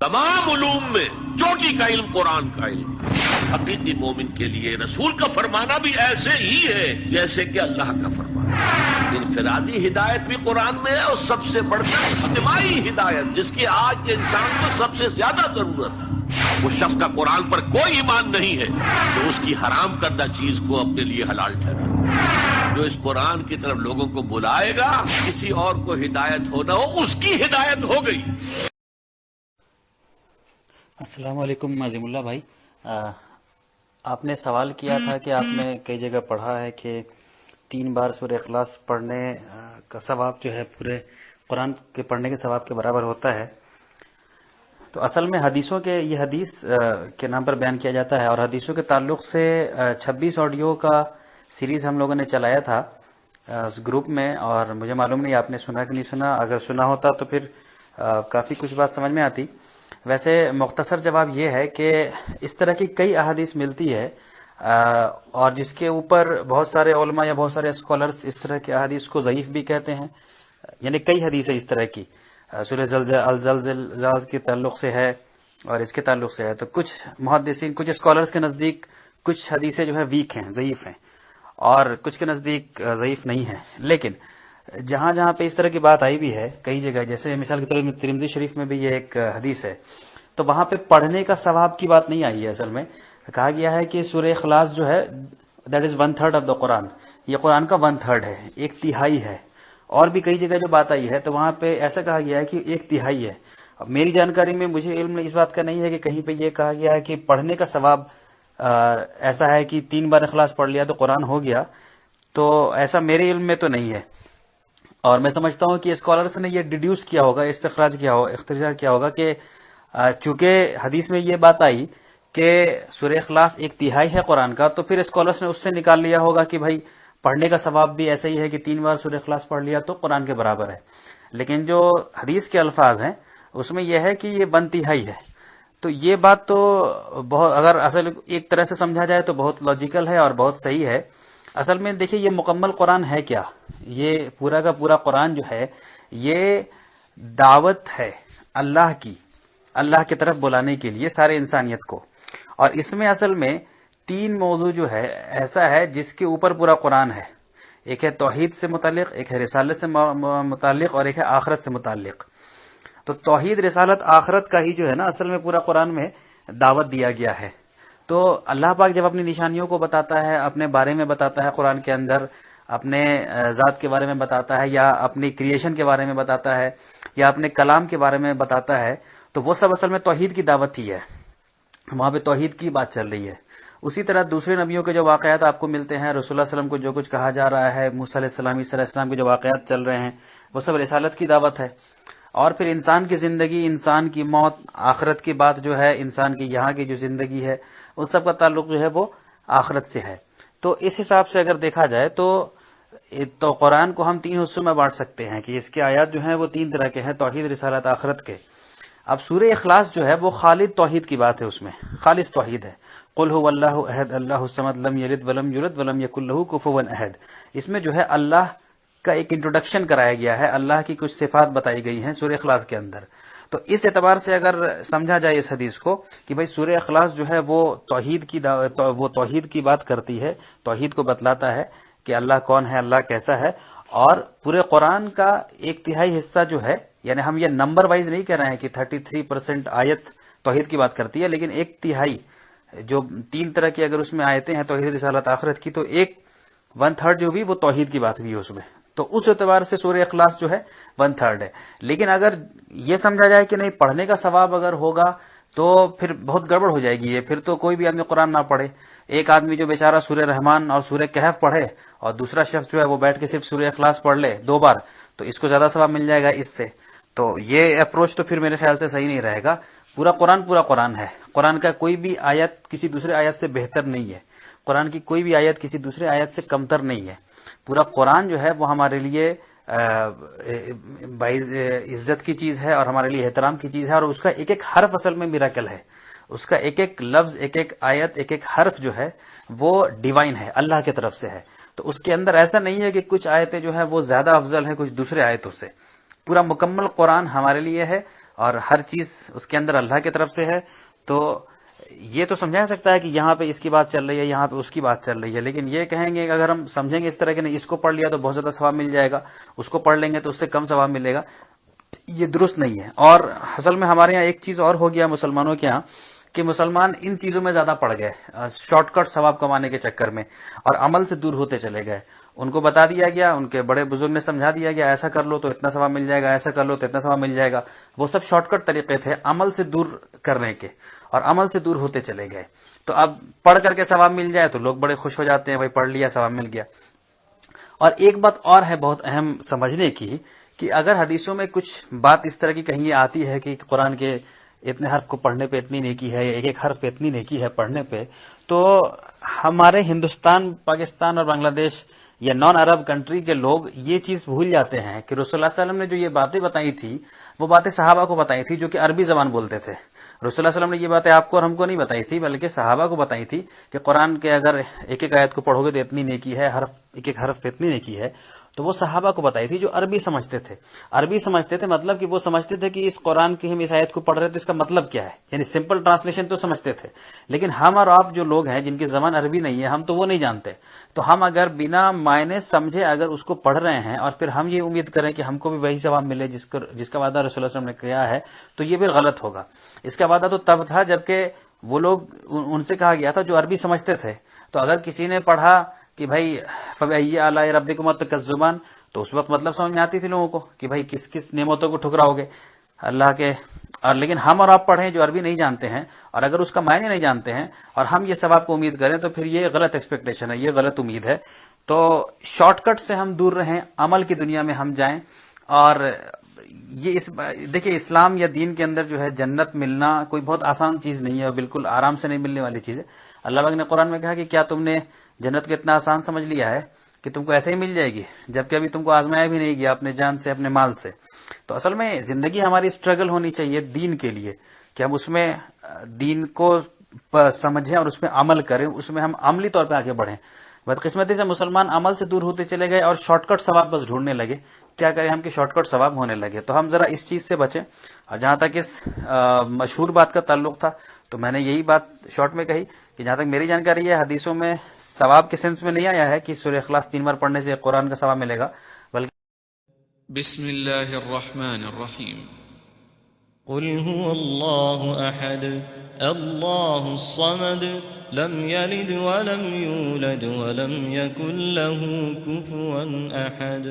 तमाम उलूम में चोटी का इल्म कुरान का इल्म। हकीकी मोमिन के लिए रसूल का फरमाना भी ऐसे ही है जैसे कि अल्लाह का फरमाना। इनफरादी हिदायत भी कुरान में है और सबसे बढ़कर इज्तिमाई हिदायत जिसकी आज के इंसान को सबसे ज्यादा जरूरत है। उस शख्स का कुरान पर कोई ईमान नहीं है तो उसकी हराम करदा चीज को अपने लिए हलाल ठहरा। जो इस कुरान की तरफ लोगों को बुलाएगा, किसी और को हिदायत हो ना हो, उसकी हिदायत हो गई। अस्सलाम वालेकुम अज़ीमुल्लाह भाई, आपने सवाल किया था कि आपने कई जगह पढ़ा है कि 3 बार सूरह इखलास पढ़ने का सवाब जो है पूरे कुरान के पढ़ने के सवाब के बराबर होता है। तो असल में हदीसों के ये हदीस के नाम पर बयान किया जाता है और हदीसों के ताल्लुक से 26 ऑडियो का सीरीज हम लोगों ने चलाया था उस ग्रुप में, और मुझे मालूम नहीं आपने सुना कि नहीं सुना। अगर सुना होता तो फिर काफ़ी कुछ बात समझ में आती। वैसे मुख्तसर जवाब ये है कि इस तरह की कई अहादीस मिलती है और जिसके ऊपर बहुत सारे उलमा या बहुत सारे स्कॉलर्स इस तरह की अहादीस को ज़ईफ भी कहते हैं। यानी कई हदीस है इस तरह की, सूरह ज़लज़ल के ताल्लुक से है और इसके ताल्लुक से है। तो कुछ मुहद्दिसीन, कुछ स्कॉलर्स के नज़दीक कुछ हदीसें जो है वीक हैं, ज़ईफ हैं, और कुछ के नज़दीक ज़ईफ नहीं है। लेकिन जहां जहां पे इस तरह की बात आई भी है कई जगह, जैसे मिसाल के तौर पर तिरमिज़ी शरीफ में भी ये एक हदीस है, तो वहां पे पढ़ने का सवाब की बात नहीं आई है। असल में कहा गया है कि सूरह इखलास जो है that is 1/3 of the Quran, ये कुरान का 1/3 है, 1/3 है। और भी कई जगह जो बात आई है तो वहां पे ऐसा कहा गया है कि 1/3 है। अब मेरी जानकारी में मुझे इल्म इस बात का नहीं है कि कहीं पे ये कहा गया है कि पढ़ने का सवाब ऐसा है कि 3 बार इखलास पढ़ लिया तो कुरान हो गया, तो ऐसा मेरे इल्म में तो नहीं है। और मैं समझता हूं कि स्कॉलर्स ने ये डिड्यूस किया होगा, इख्तिराज किया होगा कि चूंकि हदीस में ये बात आई कि सूरह इखलास 1/3 है कुरान का, तो फिर स्कॉलर्स ने उससे निकाल लिया होगा कि भाई पढ़ने का सवाब भी ऐसा ही है कि 3 बार सूरह इखलास पढ़ लिया तो कुरान के बराबर है। लेकिन जो हदीस के अल्फाज हैं उसमें यह है कि ये 1/3 है। तो ये बात तो बहुत, अगर असल एक तरह से समझा जाए तो बहुत लॉजिकल है और बहुत सही है। असल में देखिए ये मुकम्मल कुरान है क्या, ये पूरा का पूरा कुरान जो है ये दावत है अल्लाह की, अल्लाह की तरफ बुलाने के लिए सारे इंसानियत को। और इसमें असल में 3 मौजू जो है ऐसा है जिसके ऊपर पूरा कुरान है। एक है तौहीद से मुतालिक, एक है रिसालत से मुतालिक, और एक है आखरत से मुतालिक। तो तौहीद, रिसालत, आखरत का ही जो है ना असल में पूरा कुरान में दावत दिया गया है। तो अल्लाह पाक जब अपनी निशानियों को बताता है, अपने बारे में बताता है कुरान के अंदर, अपने ज़ात के बारे में बताता है, या अपनी क्रिएशन के बारे में बताता है, या अपने कलाम के बारे में बताता है, तो वो सब असल में तौहीद की दावत ही है। वहां पे तौहीद की बात चल रही है। उसी तरह दूसरे नबियों के जो वाकयात आपको मिलते हैं, रसूलुल्लाह सल्लल्लाहु अलैहि वसल्लम को जो कुछ कहा जा रहा है, मूसा अलैहिस्सलाम, ईसा अलैहिस्सलाम के जो वाकयात चल रहे हैं, वो सब रिसालत की दावत है। और फिर इंसान की जिंदगी, इंसान की मौत, आखिरत की बात जो है, इंसान की यहाँ की जो जिंदगी है, उन सब का ताल्लुक जो है वो आखिरत से है। तो इस हिसाब से अगर देखा जाए तो कुरान को हम 3 हिस्सों में बांट सकते हैं कि इसके आयात जो हैं वो 3 तरह के हैं, तौहीद, रिसालत, आखिरत के। अब सूरह इखलास जो है वो खालिद तौहीद की बात है, उसमें खालिस तौहीद है। कुल हुवल्लाहु अहद अल्लाहु समद लम यलिद वलम यूलद वलम यकुल लहू कुफुवन अहद। इसमें जो है अल्लाह का एक इंट्रोडक्शन कराया गया है, अल्लाह की कुछ सिफात बताई गई हैं सूरह इखलास के अंदर। तो इस एतबार से अगर समझा जाए इस हदीस को कि भाई सूरह इखलास जो है वो तौहीद की बात करती है, तौहीद को बतलाता है कि अल्लाह कौन है, अल्लाह कैसा है। और पूरे कुरान का 1/3 हिस्सा जो है, यानी हम ये नंबर वाइज नहीं कह रहे हैं कि 33% आयत तौहीद की बात करती है, लेकिन 1/3 जो 3 तरह की अगर उसमें आयतें हैं तौहीद, रिसालत, आखिरत की, तो 1/3 जो भी वो तौहीद की बात हुई है उसमें। तो उस एतबार से सूरह इखलास जो है 1/3 है। लेकिन अगर ये समझा जाए कि नहीं पढ़ने का सवाब अगर होगा तो फिर बहुत गड़बड़ हो जाएगी ये। फिर तो कोई भी आदमी कुरान ना पढ़े। एक आदमी जो बेचारा सूरह रहमान और सूरह कहफ पढ़े और दूसरा शख्स जो है वो बैठ के सिर्फ सूरह इखलास पढ़ ले 2 बार, तो इसको ज्यादा सवाब मिल जाएगा इससे। तो ये अप्रोच तो फिर मेरे ख्याल से सही नहीं रहेगा। पूरा कुरान है। कुरान का कोई भी आयत किसी दूसरे आयत से बेहतर नहीं है, कुरान की कोई भी आयत किसी दूसरे आयत से कमतर नहीं है। पूरा कुरान जो है वो हमारे लिए इज्जत की चीज है और हमारे लिए एहतराम की चीज है। और उसका एक एक हर्फ असल में मिराकल है, उसका एक एक लफ्ज, एक एक आयत, एक एक हर्फ जो है वो डिवाइन है, अल्लाह की तरफ से है। तो उसके अंदर ऐसा नहीं है कि कुछ आयतें जो है वो ज्यादा अफजल है कुछ दूसरे आयतों से। पूरा मुकम्मल कुरान हमारे लिए है اور ہر چیز اس کے اندر اللہ کی طرف سے ہے، تو یہ تو سمجھا سکتا ہے کہ یہاں پہ اس کی بات چل رہی ہے، یہاں پہ اس کی بات چل رہی ہے، لیکن یہ کہیں گے کہ اگر ہم سمجھیں گے اس طرح کہ نہیں اس کو پڑھ لیا تو بہت زیادہ ثواب مل جائے گا، اس کو پڑھ لیں گے تو اس سے کم ثواب ملے گا، یہ درست نہیں ہے۔ اور اصل میں ہمارے یہاں ایک چیز اور ہو گیا مسلمانوں کے یہاں کہ مسلمان ان چیزوں میں زیادہ پڑ گئے، شارٹ کٹ ثواب کمانے کے چکر میں، اور عمل سے دور ہوتے چلے گئے۔ ان کو بتا دیا گیا، ان کے بڑے بزرگ نے سمجھا دیا گیا ایسا کر لو تو اتنا ثواب مل جائے گا، ایسا کر لو تو اتنا ثواب مل جائے گا، وہ سب شارٹ کٹ طریقے تھے عمل سے دور کرنے کے، اور عمل سے دور ہوتے چلے گئے۔ تو اب پڑھ کر کے ثواب مل جائے تو لوگ بڑے خوش ہو جاتے ہیں، بھائی پڑھ لیا ثواب مل گیا۔ اور ایک بات اور ہے بہت اہم سمجھنے کی، کہ اگر حدیثوں میں کچھ بات اس طرح کی کہیں آتی ہے کہ قرآن کے اتنے حرف کو پڑھنے پہ اتنی نیکی ہے، یا ایک ایک حرف پہ اتنی نیکی ہے پڑھنے پہ، تو ہمارے ہندوستان، پاکستان اور بنگلہ دیش یا نان عرب کنٹری کے لوگ یہ چیز بھول جاتے ہیں کہ رسول اللہ صلی اللہ علیہ وسلم نے جو یہ باتیں بتائی تھی وہ باتیں صحابہ کو بتائی تھی جو کہ عربی زبان بولتے تھے۔ رسول اللہ صلی اللہ علیہ وسلم نے یہ باتیں آپ کو اور ہم کو نہیں بتائی تھی، بلکہ صحابہ کو بتائی تھی کہ قرآن کے اگر ایک ایک آیت کو پڑھو گے تو اتنی نیکی ہے، ایک ایک حرف پہ اتنی نیکی ہے، تو وہ صحابہ کو بتائی تھی جو عربی سمجھتے تھے۔ عربی سمجھتے تھے مطلب کہ وہ سمجھتے تھے کہ اس قرآن کی ہم اس آیت کو پڑھ رہے تو اس کا مطلب کیا ہے، یعنی سمپل ٹرانسلیشن تو سمجھتے تھے، لیکن ہم اور آپ جو لوگ ہیں جن کی زبان عربی نہیں ہے، ہم تو وہ نہیں جانتے۔ تو ہم اگر بنا معنی سمجھے اگر اس کو پڑھ رہے ہیں اور پھر ہم یہ امید کریں کہ ہم کو بھی وہی ثواب ملے جس کا وعدہ رسول اللہ صلی اللہ علیہ وسلم نے کیا ہے، تو یہ بھی غلط ہوگا۔ اس کا وعدہ تو تب تھا جبکہ وہ لوگ، ان سے کہا گیا تھا جو عربی سمجھتے تھے۔ تو اگر کسی نے پڑھا کہ بھائی فَبِأَيِّ آلَاءِ رَبِّكُمَا تُكَذِّبَانِ، تو اس وقت مطلب سمجھ میں آتی تھی لوگوں کو کہ بھائی کس کس نعمتوں کو ٹھکراؤ گے اللہ کے۔ اور لیکن ہم اور آپ پڑھیں جو عربی نہیں جانتے ہیں، اور اگر اس کا معنی نہیں جانتے ہیں اور ہم یہ ثواب کو امید کریں، تو پھر یہ غلط ایکسپیکٹیشن ہے، یہ غلط امید ہے۔ تو شارٹ کٹ سے ہم دور رہیں، عمل کی دنیا میں ہم جائیں۔ اور یہ دیکھیں اسلام یا دین کے اندر جو ہے جنت ملنا کوئی بہت آسان چیز نہیں ہے، اور بالکل آرام سے نہیں ملنے والی چیز ہے۔ اللہ پاک نے قرآن میں کہا کہ کیا تم نے جنت کو اتنا آسان سمجھ لیا ہے کہ تم کو ایسے ہی مل جائے گی، جبکہ ابھی تم کو آزمایا بھی نہیں گیا اپنے جان سے، اپنے مال سے۔ تو اصل میں زندگی ہماری اسٹرگل ہونی چاہیے دین کے لیے، کہ ہم اس میں دین کو سمجھیں اور اس میں عمل کریں، اس میں ہم عملی طور پہ آگے بڑھیں۔ بدقسمتی سے مسلمان عمل سے دور ہوتے چلے گئے اور شارٹ کٹ ثواب بس ڈھونڈنے لگے۔ کیا کریں ہم کہ شارٹ کٹ ثواب ہونے لگے، تو ہم ذرا اس چیز سے بچیں۔ اور جہاں تک اس مشہور بات کا تعلق تھا، تو میں نے یہی بات شارٹ میں کہی کہ جہاں تک میری جانکاری ہے حدیثوں میں ثواب کے سینس میں نہیں آیا ہے کہ سورہ اخلاص 3 بار پڑھنے سے قرآن کا ثواب ملے گا، بلکہ بسم اللہ الرحمن الرحیم قل هو الله احد الله الصمد لم يلد ولم يولد ولم يكن له كفوا احد